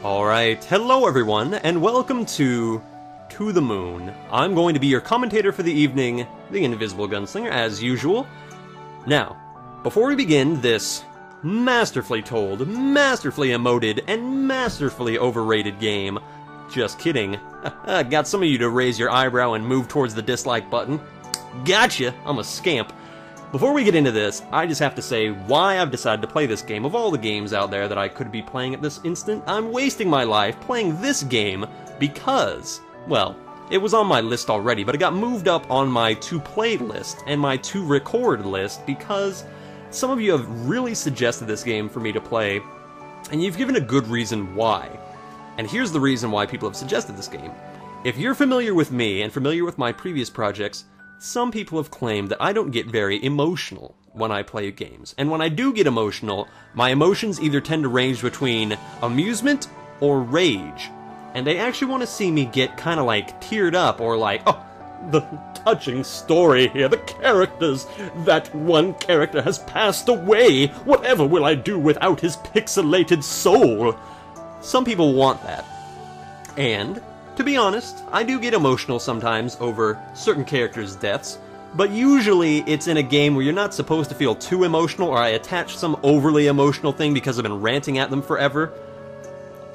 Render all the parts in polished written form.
Alright, hello everyone, and welcome to the Moon. I'm going to be your commentator for the evening, the Invisible Gunslinger, as usual. Now, before we begin this masterfully told, masterfully emoted, and masterfully overrated game, just kidding, got some of you to raise your eyebrow and move towards the dislike button. Gotcha, I'm a scamp. Before we get into this, I just have to say why I've decided to play this game. Of all the games out there that I could be playing at this instant, I'm wasting my life playing this game because, well, it was on my list already, but it got moved up on my to-play list and my to-record list because some of you have really suggested this game for me to play, and you've given a good reason why. And here's the reason why people have suggested this game. If you're familiar with me and familiar with my previous projects, some people have claimed that I don't get very emotional when I play games. And when I do get emotional, my emotions either tend to range between amusement or rage. And they actually want to see me get kind of like teared up or like, oh, the touching story here, the characters, that one character has passed away, whatever will I do without his pixelated soul? Some people want that. And to be honest, I do get emotional sometimes over certain characters' deaths, but usually it's in a game where you're not supposed to feel too emotional, or I attach some overly emotional thing because I've been ranting at them forever,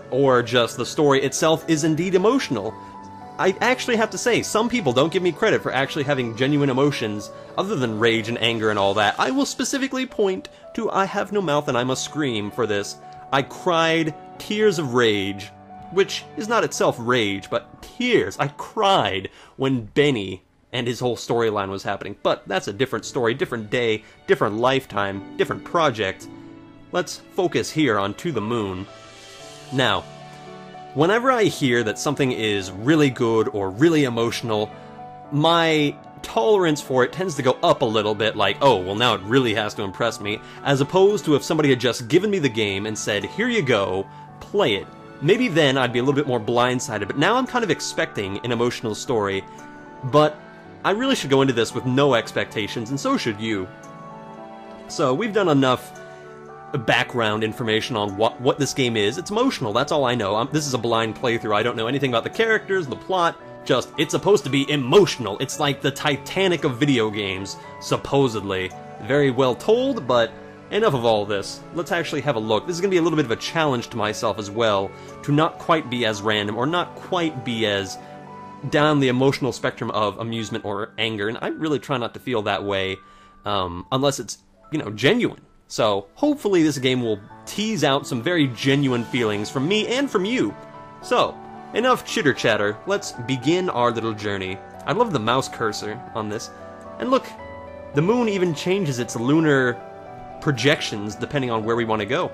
or just the story itself is indeed emotional. I actually have to say, some people don't give me credit for actually having genuine emotions other than rage and anger and all that. I will specifically point to I Have No Mouth and I Must Scream for this. I cried tears of rage, which is not itself rage, but tears. I cried when Benny and his whole storyline was happening. But that's a different story, different day, different lifetime, different project. Let's focus here on To the Moon. Now, whenever I hear that something is really good or really emotional, my tolerance for it tends to go up a little bit, like, oh, well now it really has to impress me, as opposed to if somebody had just given me the game and said, here you go, play it. Maybe then I'd be a little bit more blindsided, but now I'm kind of expecting an emotional story. But I really should go into this with no expectations, and so should you. So we've done enough background information on what this game is. It's emotional, that's all I know. This is a blind playthrough. I don't know anything about the characters, the plot, just it's supposed to be emotional. It's like the Titanic of video games, supposedly. Very well told, but enough of all this. Let's actually have a look. This is going to be a little bit of a challenge to myself as well, to not quite be as random, or not quite be as down the emotional spectrum of amusement or anger, and I really try not to feel that way, unless it's, genuine. So, hopefully this game will tease out some very genuine feelings from me and from you. So, enough chitter-chatter, let's begin our little journey. I love the mouse cursor on this. And look, the moon even changes its lunar projections depending on where we want to go.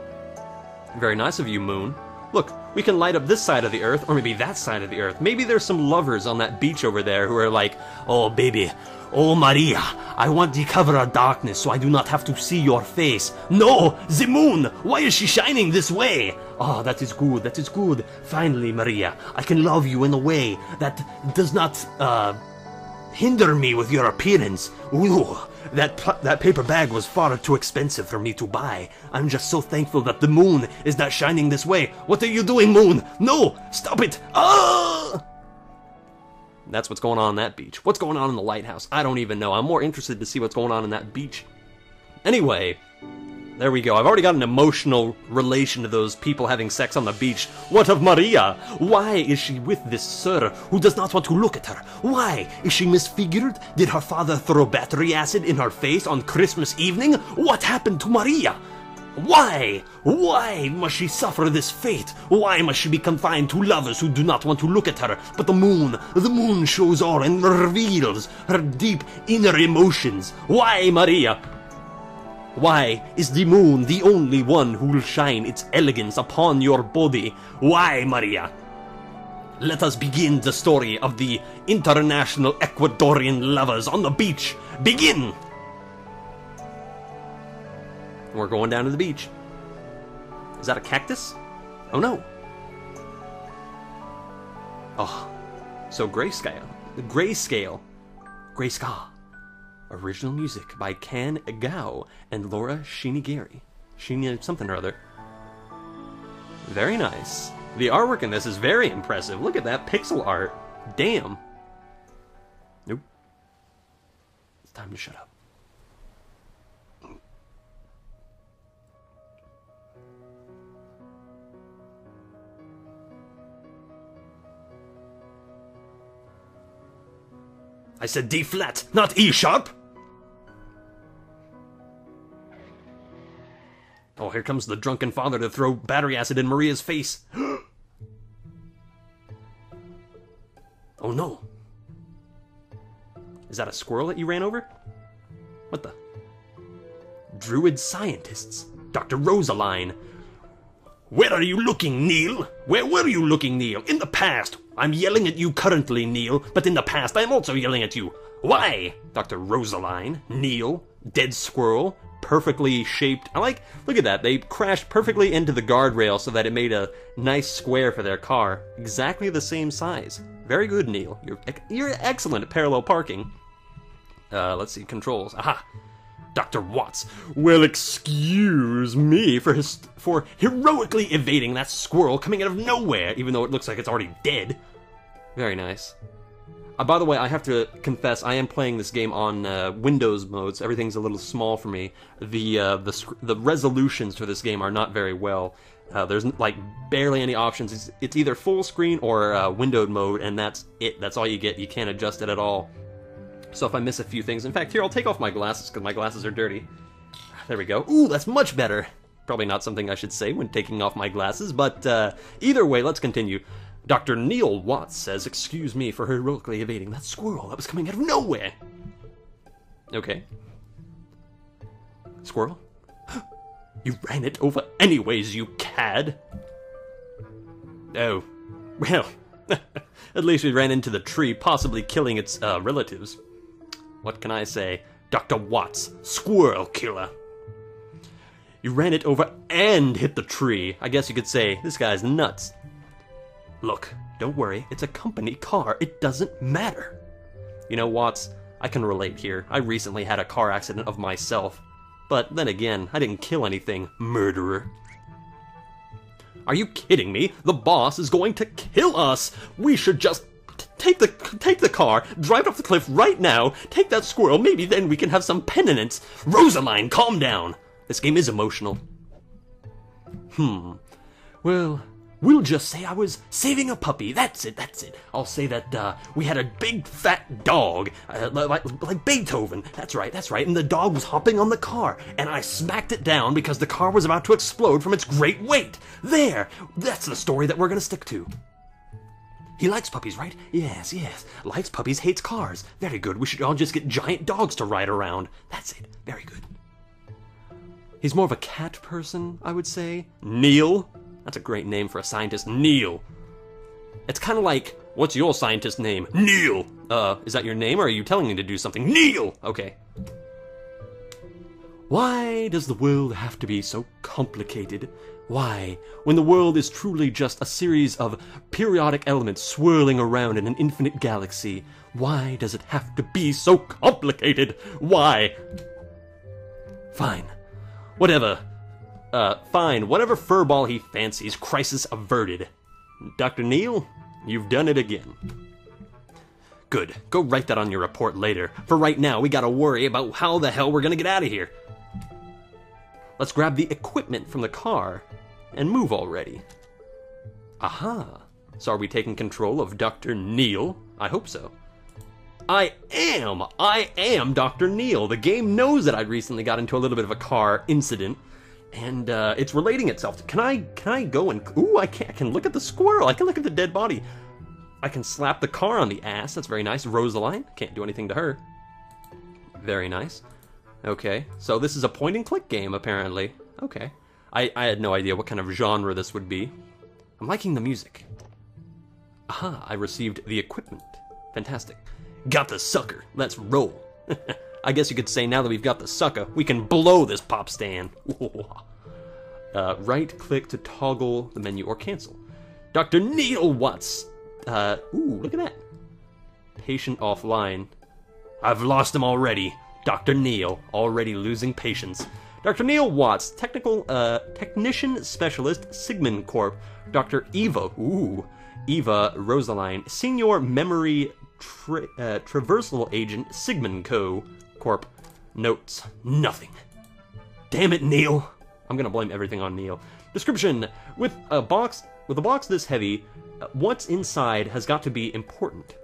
Very nice of you, Moon. Look, we can light up this side of the Earth, or maybe that side of the Earth. Maybe there's some lovers on that beach over there who are like, oh baby, oh Maria, I want the cover of darkness so I do not have to see your face. No, the moon, why is she shining this way? Oh, that is good, that is good. Finally, Maria, I can love you in a way that does not, hinder me with your appearance. Ooh, that paper bag was far too expensive for me to buy. I'm just so thankful that the moon is not shining this way. What are you doing, moon? No! Stop it! Ah! That's what's going on that beach. What's going on in the lighthouse? I don't even know. I'm more interested to see what's going on in that beach. Anyway, there we go. I've already got an emotional relation to those people having sex on the beach. What of Maria? Why is she with this sir who does not want to look at her? Why? Is she misfigured? Did her father throw battery acid in her face on Christmas evening? What happened to Maria? Why? Why must she suffer this fate? Why must she be confined to lovers who do not want to look at her? But the moon shows all and reveals her deep inner emotions. Why, Maria? Why is the moon the only one who will shine its elegance upon your body? Why, Maria? Let us begin the story of the international Ecuadorian lovers on the beach. Begin! We're going down to the beach. Is that a cactus? Oh no. Oh, so grayscale. Grayscale. Grayscale. Original music by Kan Gao and Laura Shinigiri. Something or other. Very nice. The artwork in this is very impressive. Look at that pixel art. Damn. Nope. It's time to shut up. I said D flat, not E sharp! Oh, here comes the drunken father to throw battery acid in Maria's face. Oh no. Is that a squirrel that you ran over? What the? Druid scientists. Dr. Rosaline. Where are you looking, Neil? Where were you looking, Neil? In the past. I'm yelling at you currently, Neil, but in the past I'm also yelling at you. Why? Dr. Rosaline, Neil, dead squirrel, perfectly shaped. Look at that. They crashed perfectly into the guardrail so that it made a nice square for their car. Exactly the same size. Very good, Neil. You're excellent at parallel parking. Let's see, controls. Aha! Dr. Watts. Well, excuse me for heroically evading that squirrel coming out of nowhere, even though it looks like it's already dead. Very nice. By the way, I have to confess, I am playing this game on Windows modes. Everything's a little small for me. The resolutions for this game are not very well. There's like barely any options. It's either full screen or windowed mode, and that's it. That's all you get. You can't adjust it at all. So if I miss a few things... In fact, here, I'll take off my glasses, because my glasses are dirty. There we go. Ooh, that's much better. Probably not something I should say when taking off my glasses, but either way, let's continue. Dr. Neil Watts says, excuse me for heroically evading that squirrel that was coming out of nowhere. Okay. Squirrel? You ran it over anyways, you cad. Oh. Well, at least we ran into the tree, possibly killing its relatives. What can I say? Dr. Watts, squirrel killer. You ran it over and hit the tree. I guess you could say, this guy's nuts. Look, don't worry, it's a company car. It doesn't matter. You know, Watts, I can relate here. I recently had a car accident of myself. But then again, I didn't kill anything, murderer. Are you kidding me? The boss is going to kill us! We should just take the car, drive off the cliff right now, take that squirrel, maybe then we can have some penitence. Rosaline, calm down! This game is emotional. Well, we'll just say I was saving a puppy. That's it. I'll say that we had a big fat dog, like Beethoven. That's right. And the dog was hopping on the car, and I smacked it down because the car was about to explode from its great weight. There! That's the story that we're gonna stick to. He likes puppies, right? Yes. Likes puppies, hates cars. Very good. We should all just get giant dogs to ride around. That's it. Very good. He's more of a cat person, I would say. Neil? That's a great name for a scientist. Neil. It's kind of like, what's your scientist name? Neil! Is that your name, or are you telling me to do something? Neil! Okay. Why does the world have to be so complicated? Why, when the world is truly just a series of periodic elements swirling around in an infinite galaxy, why does it have to be so complicated? Why? Fine. Whatever. Fine. Whatever furball he fancies, crisis averted. Dr. Neil, you've done it again. Good. Go write that on your report later. For right now, we gotta worry about how the hell we're gonna get out of here. Let's grab the equipment from the car and move already. Aha. So are we taking control of Dr. Neil? I hope so. I am Dr. Neil. The game knows that I recently got into a little bit of a car incident, and it's relating itself to... Can I go and... Ooh, I can look at the squirrel. I can look at the dead body. I can slap the car on the ass. That's very nice. Rosaline. Can't do anything to her. Very nice. Okay, so this is a point-and-click game, apparently. Okay. I had no idea what kind of genre this would be. I'm liking the music. Aha, I received the equipment. Fantastic. Got the sucker. Let's roll. I guess you could say now that we've got the sucker, we can blow this pop stand. Right-click to toggle the menu or cancel. Dr. Neil Watts. Ooh, look at that. Patient offline. I've lost him already. Dr. Neil, already losing patience. Dr. Neil Watts, Technician Specialist, Sigmund Corp. Dr. Eva Rosaline, Senior Memory Traversal Agent, Sigmund Co. Corp. Notes, nothing. Damn it, Neil. I'm gonna blame everything on Neil. Description: with a box this heavy, what's inside has got to be important.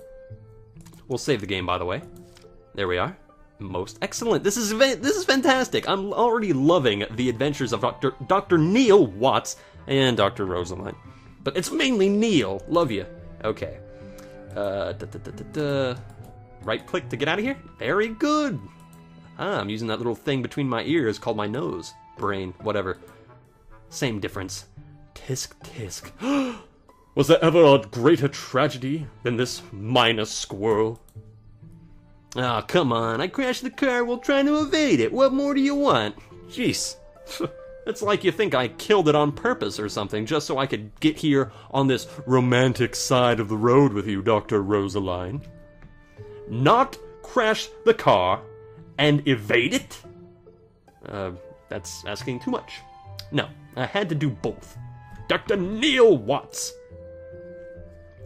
We'll save the game, by the way. There we are. Most excellent. This is fantastic. I'm already loving the adventures of Dr. Neil Watts and Dr. Rosaline. But it's mainly Neil. Love you. Okay. Right click to get out of here. Very good. I'm using that little thing between my ears called my nose. Brain. Whatever. Same difference. Tisk tisk. Was there ever a greater tragedy than this minor squirrel? Ah, come on. I crashed the car while trying to evade it. What more do you want? Jeez. It's like you think I killed it on purpose or something, just so I could get here on this romantic side of the road with you, Dr. Rosaline. Not crash the car and evade it? That's asking too much. No, I had to do both. Dr. Neil Watts.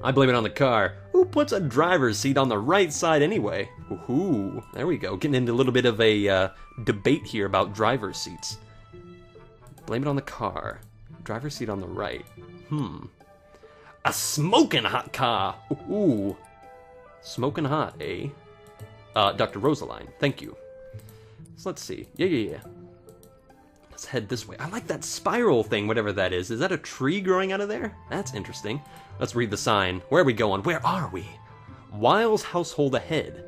I blame it on the car. Who puts a driver's seat on the right side anyway? Ooh, there we go. Getting into a little bit of a debate here about driver's seats. Blame it on the car. Driver's seat on the right. A smoking hot car. Ooh. Smoking hot, eh? Dr. Rosaline, thank you. So let's see. Yeah. Let's head this way. I like that spiral thing, whatever that is. Is that a tree growing out of there? That's interesting. Let's read the sign. Where are we going? Where are we? Wiles household ahead.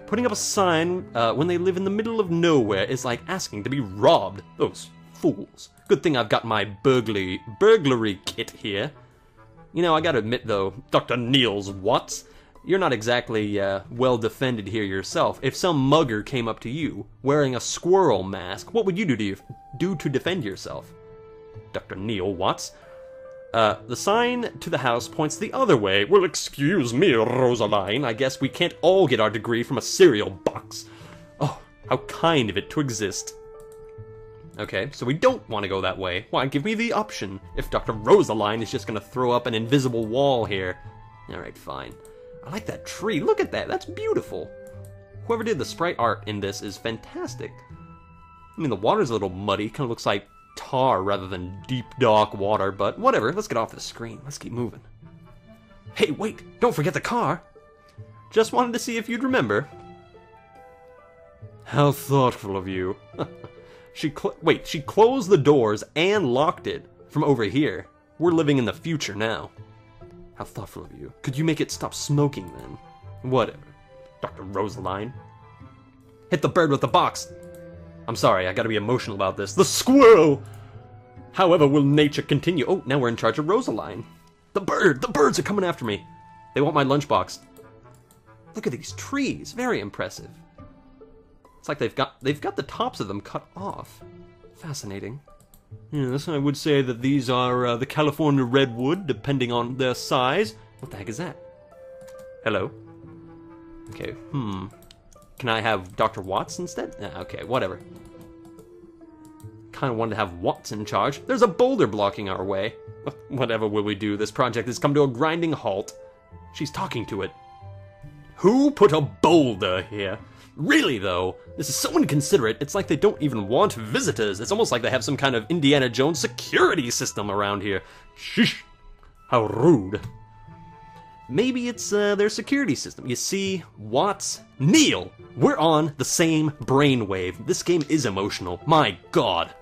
Putting up a sign when they live in the middle of nowhere is like asking to be robbed. Those fools. Good thing I've got my burglary kit here. You know, I gotta admit though, Dr. Niels Watts, you're not exactly well defended here yourself. If some mugger came up to you wearing a squirrel mask, what would you do to defend yourself? Dr. Neil Watts. The sign to the house points the other way. Well, excuse me, Rosaline. I guess we can't all get our degree from a cereal box. Oh, how kind of it to exist. Okay, so we don't want to go that way. Why, give me the option if Dr. Rosaline is just going to throw up an invisible wall here. Alright, fine. I like that tree. Look at that. That's beautiful. Whoever did the sprite art in this is fantastic. I mean, the water's a little muddy. Kind of looks like tar rather than deep dark water, but whatever. Let's get off the screen. Let's keep moving. Hey, wait! Don't forget the car! Just wanted to see if you'd remember. How thoughtful of you. She closed the doors and locked it from over here. We're living in the future now. How thoughtful of you. Could you make it stop smoking then? Whatever. Dr. Rosaline. Hit the bird with the box! I'm sorry, I gotta be emotional about this. The squirrel! However will nature continue? Oh, now we're in charge of Rosaline. The birds are coming after me. They want my lunchbox. Look at these trees, very impressive. It's like they've got the tops of them cut off. Fascinating. Yes, I would say that these are the California redwood, depending on their size. What the heck is that? Hello? Okay, Can I have Dr. Watts instead? Okay, whatever. Kinda wanted to have Watts in charge. There's a boulder blocking our way. Whatever will we do? This project has come to a grinding halt. She's talking to it. Who put a boulder here? Really, though, this is so inconsiderate. It's like they don't even want visitors. It's almost like they have some kind of Indiana Jones security system around here. Sheesh. How rude. Maybe it's their security system. You see, Watts, Neil, we're on the same brainwave. This game is emotional. My God.